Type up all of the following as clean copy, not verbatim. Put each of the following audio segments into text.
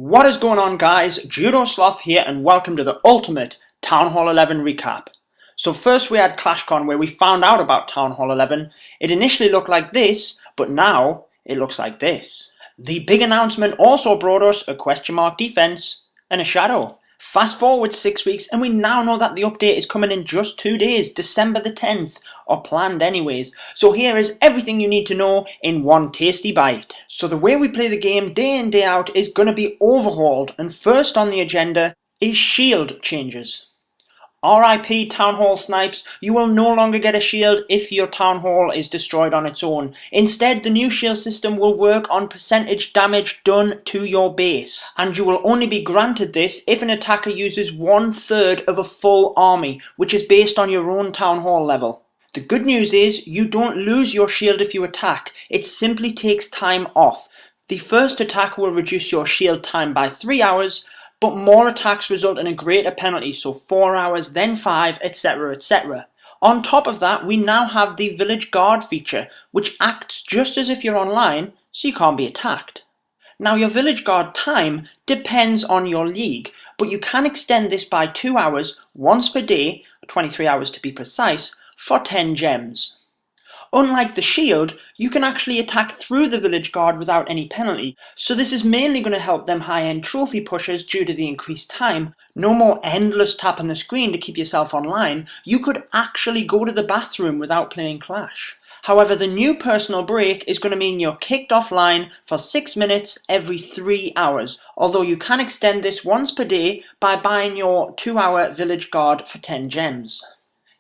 What is going on, guys? Judo Sloth here and welcome to the ultimate Town Hall 11 recap. So first we had ClashCon where we found out about Town Hall 11. It initially looked like this, but now it looks like this. The big announcement also brought us a question mark defense and a shadow. Fast forward 6 weeks and we now know that the update is coming in just 2 days, December the 10th, or planned anyways. So here is everything you need to know in one tasty bite. So the way we play the game day in day out is going to be overhauled, and first on the agenda is shield changes. RIP Town Hall Snipes, you will no longer get a shield if your Town Hall is destroyed on its own. Instead, the new shield system will work on percentage damage done to your base, and you will only be granted this if an attacker uses 1/3 of a full army, which is based on your own Town Hall level. The good news is you don't lose your shield if you attack, it simply takes time off. The first attack will reduce your shield time by 3 hours, but more attacks result in a greater penalty, so 4 hours, then 5, etc, etc. On top of that, we now have the Village Guard feature, which acts just as if you're online, so you can't be attacked. Now your Village Guard time depends on your league, but you can extend this by 2 hours once per day, 23 hours to be precise, for 10 gems. Unlike the shield, you can actually attack through the Village Guard without any penalty, so this is mainly going to help them high-end trophy pushers due to the increased time. No more endless tapping the screen to keep yourself online, you could actually go to the bathroom without playing Clash. However, the new personal break is going to mean you're kicked offline for 6 minutes every 3 hours, although you can extend this once per day by buying your 2-hour Village Guard for 10 gems.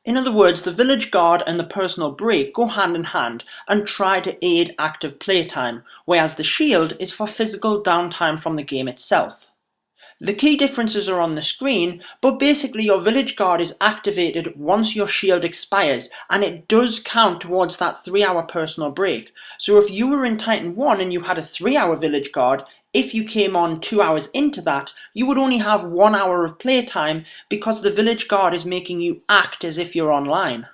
In other words, the Village Guard and the personal break go hand in hand and try to aid active playtime, whereas the shield is for physical downtime from the game itself. The key differences are on the screen, but basically your Village Guard is activated once your shield expires, and it does count towards that 3-hour personal break. So if you were in Titan 1 and you had a 3-hour Village Guard, if you came on 2 hours into that, you would only have 1 hour of playtime because the Village Guard is making you act as if you're online.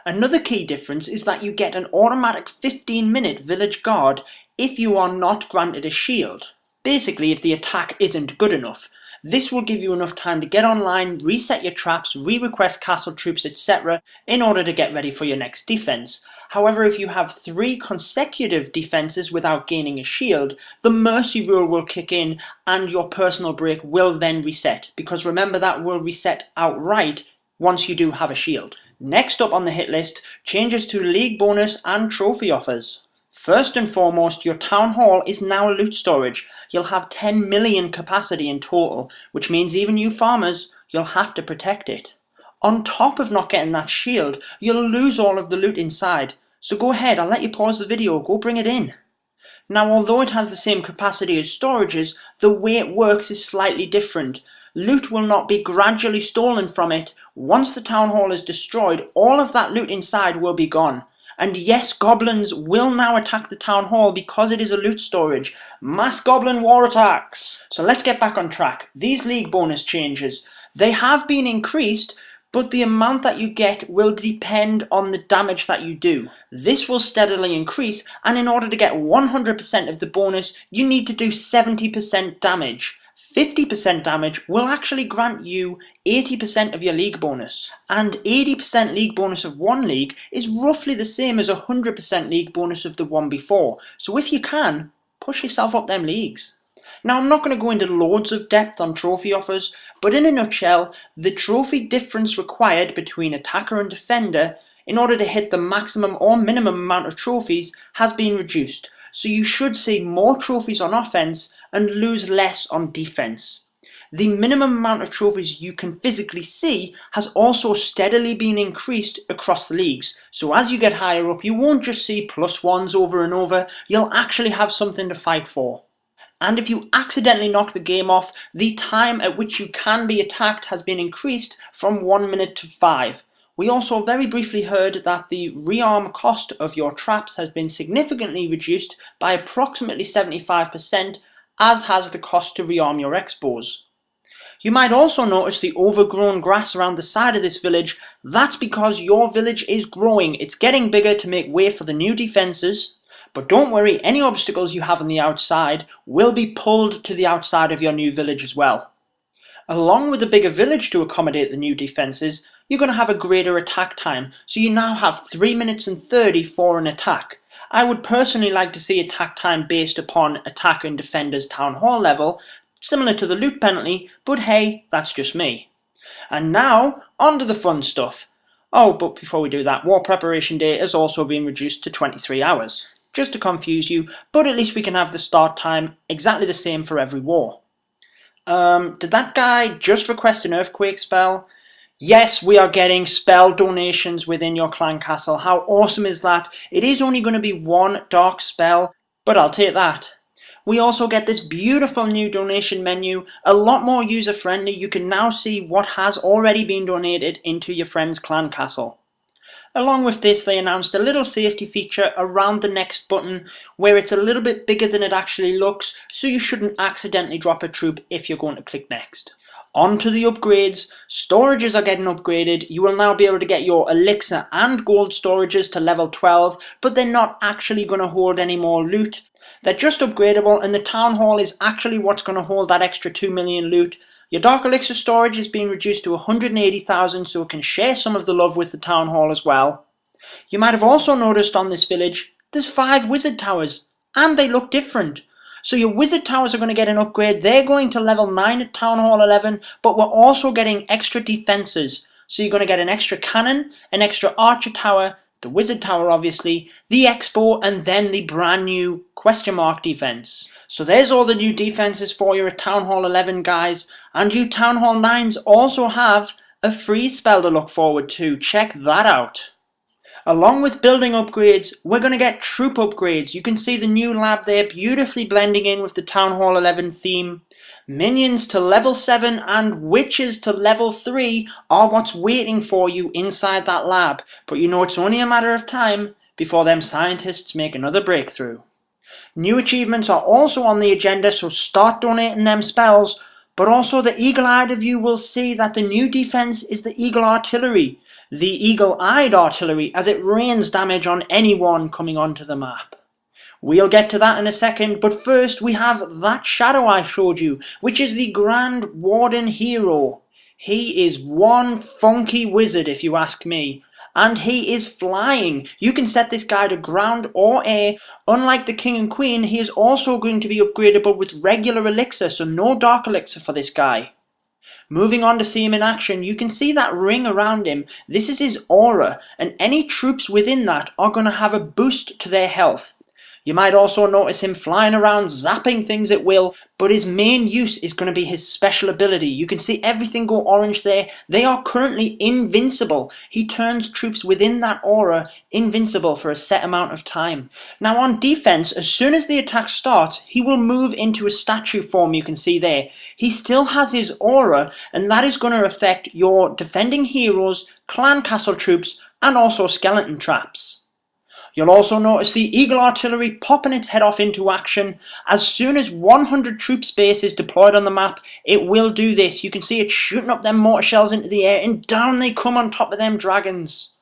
Another key difference is that you get an automatic 15-minute Village Guard if you are not granted a shield. Basically, if the attack isn't good enough. This will give you enough time to get online, reset your traps, re-request castle troops, etc. in order to get ready for your next defense. However, if you have 3 consecutive defenses without gaining a shield, the mercy rule will kick in and your personal break will then reset, because remember that will reset outright once you do have a shield. Next up on the hit list, changes to league bonus and trophy offers. First and foremost, your Town Hall is now loot storage. You'll have 10 million capacity in total, which means even you farmers, you'll have to protect it. On top of not getting that shield, you'll lose all of the loot inside. So go ahead, I'll let you pause the video, go bring it in. Now, although it has the same capacity as storages, the way it works is slightly different. Loot will not be gradually stolen from it. Once the Town Hall is destroyed, all of that loot inside will be gone. And yes, goblins will now attack the Town Hall because it is a loot storage. Mass goblin war attacks! So let's get back on track. These league bonus changes, they have been increased, but the amount that you get will depend on the damage that you do. This will steadily increase, and in order to get 100% of the bonus, you need to do 70% damage. 50% damage will actually grant you 80% of your league bonus, and 80% league bonus of one league is roughly the same as 100% league bonus of the one before, so if you can, push yourself up them leagues. Now, I'm not going to go into loads of depth on trophy offers, but in a nutshell, the trophy difference required between attacker and defender in order to hit the maximum or minimum amount of trophies has been reduced, so you should see more trophies on offense and lose less on defense. The minimum amount of trophies you can physically see has also steadily been increased across the leagues, so as you get higher up you won't just see +1s over and over, you'll actually have something to fight for. And if you accidentally knock the game off, the time at which you can be attacked has been increased from 1 minute to 5. We also very briefly heard that the rearm cost of your traps has been significantly reduced by approximately 75%, as has the cost to rearm your expos. You might also notice the overgrown grass around the side of this village. That's because your village is growing. It's getting bigger to make way for the new defenses, But don't worry, any obstacles you have on the outside will be pulled to the outside of your new village as well. Along with a bigger village to accommodate the new defences, you're going to have a greater attack time, so you now have 3 minutes and 30 for an attack. I would personally like to see attack time based upon attacker and defender's town hall level, similar to the loot penalty, but hey, that's just me. And now, on to the fun stuff. Oh, but before we do that, war preparation day has also been reduced to 23 hours. Just to confuse you, but at least we can have the start time exactly the same for every war. Did that guy just request an earthquake spell? Yes, we are getting spell donations within your clan castle. How awesome is that? It is only going to be one dark spell, but I'll take that. We also get this beautiful new donation menu, a lot more user friendly. You can now see what has already been donated into your friend's clan castle. Along with this, they announced a little safety feature around the next button where it's a little bit bigger than it actually looks, so you shouldn't accidentally drop a troop if you're going to click next. On to the upgrades. Storages are getting upgraded. You will now be able to get your elixir and gold storages to level 12, but they're not actually going to hold any more loot. They're just upgradable, and the town hall is actually what's going to hold that extra 2 million loot. Your dark elixir storage is being reduced to 180,000, so it can share some of the love with the town hall as well. You might have also noticed on this village, there's 5 wizard towers, and they look different. So your wizard towers are going to get an upgrade. They're going to level 9 at town hall 11, but we're also getting extra defenses. So you're going to get an extra cannon, an extra archer tower, the wizard tower obviously, the expo, and then the brand new question mark defense. So there's all the new defenses for you at town hall 11, guys, and you town hall 9s also have a free spell to look forward to. Check that out. Along with building upgrades, we're going to get troop upgrades. You can see the new lab there beautifully blending in with the town hall 11 theme. Minions to level 7 and witches to level 3 are what's waiting for you inside that lab. But you know it's only a matter of time before them scientists make another breakthrough. New achievements are also on the agenda, so start donating them spells. But also the eagle-eyed of you will see that the new defense is the Eagle Artillery. The eagle-eyed artillery, as it rains damage on anyone coming onto the map. We'll get to that in a second, but first we have that shadow I showed you, which is the Grand Warden hero. He is one funky wizard if you ask me, and he is flying. You can set this guy to ground or air. Unlike the King and Queen, he is also going to be upgradable with regular elixir, so no dark elixir for this guy. Moving on to see him in action, you can see that ring around him. This is his aura, and any troops within that are going to have a boost to their health. You might also notice him flying around zapping things at will, but his main use is going to be his special ability. You can see everything go orange there. They are currently invincible. He turns troops within that aura invincible for a set amount of time. Now on defense, as soon as the attack starts, he will move into a statue form you can see there. He still has his aura, and that is going to affect your defending heroes, clan castle troops, and also skeleton traps. You'll also notice the Eagle Artillery popping its head off into action. As soon as 100 troop space is deployed on the map, it will do this. You can see it shooting up them mortar shells into the air, and down they come on top of them dragons.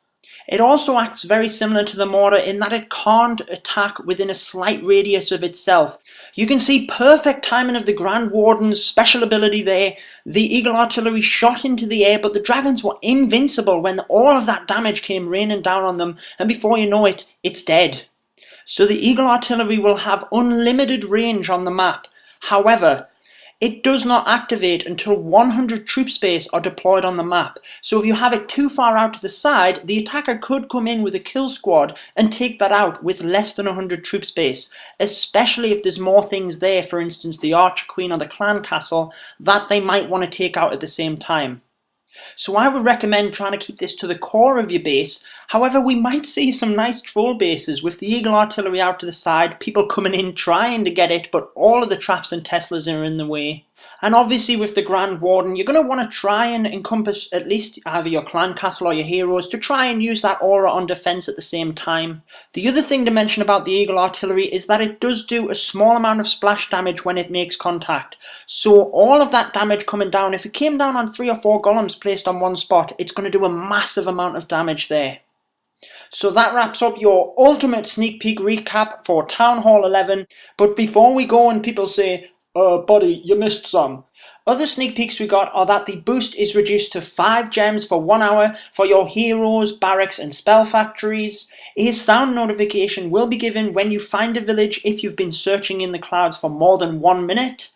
It also acts very similar to the mortar in that it can't attack within a slight radius of itself. You can see perfect timing of the Grand Warden's special ability there. The Eagle Artillery shot into the air, but the dragons were invincible when all of that damage came raining down on them, and before you know it, it's dead. So the Eagle Artillery will have unlimited range on the map. However, it does not activate until 100 troop space are deployed on the map, so if you have it too far out to the side, the attacker could come in with a kill squad and take that out with less than 100 troop space, especially if there's more things there, for instance the Archer Queen or the Clan Castle, that they might want to take out at the same time. So I would recommend trying to keep this to the core of your base. However, we might see some nice troll bases with the Eagle Artillery out to the side, people coming in trying to get it, but all of the traps and Teslas are in the way. And obviously with the Grand Warden, you're going to want to try and encompass at least either your clan castle or your heroes to try and use that aura on defense at the same time. The other thing to mention about the Eagle Artillery is that it does do a small amount of splash damage when it makes contact. So all of that damage coming down, if it came down on 3 or 4 golems placed on one spot, it's going to do a massive amount of damage there. So that wraps up your ultimate sneak peek recap for Town Hall 11, but before we go and people say, buddy, you missed some. Other sneak peeks we got are that the boost is reduced to 5 gems for 1 hour for your heroes, barracks and spell factories. A sound notification will be given when you find a village if you've been searching in the clouds for more than 1 minute.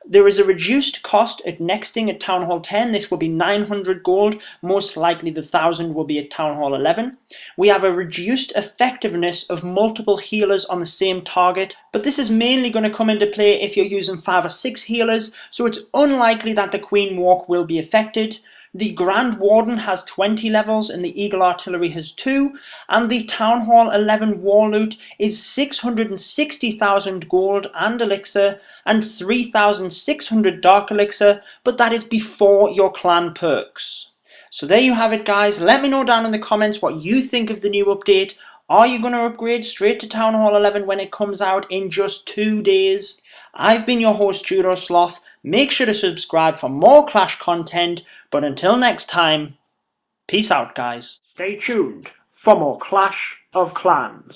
There is a reduced cost at nexting at Town Hall 10, this will be 900 gold, most likely the 1000 will be at Town Hall 11. We have a reduced effectiveness of multiple healers on the same target, but this is mainly going to come into play if you're using 5 or 6 healers, so it's unlikely that the Queen Walk will be affected. The Grand Warden has 20 levels and the Eagle Artillery has 2, and the Town Hall 11 War Loot is 660,000 gold and elixir and 3,600 dark elixir, but that is before your clan perks. So there you have it guys, let me know down in the comments what you think of the new update. Are you going to upgrade straight to Town Hall 11 when it comes out in just 2 days? I've been your host Judo Sloth. Make sure to subscribe for more Clash content, but until next time, peace out guys. Stay tuned for more Clash of Clans.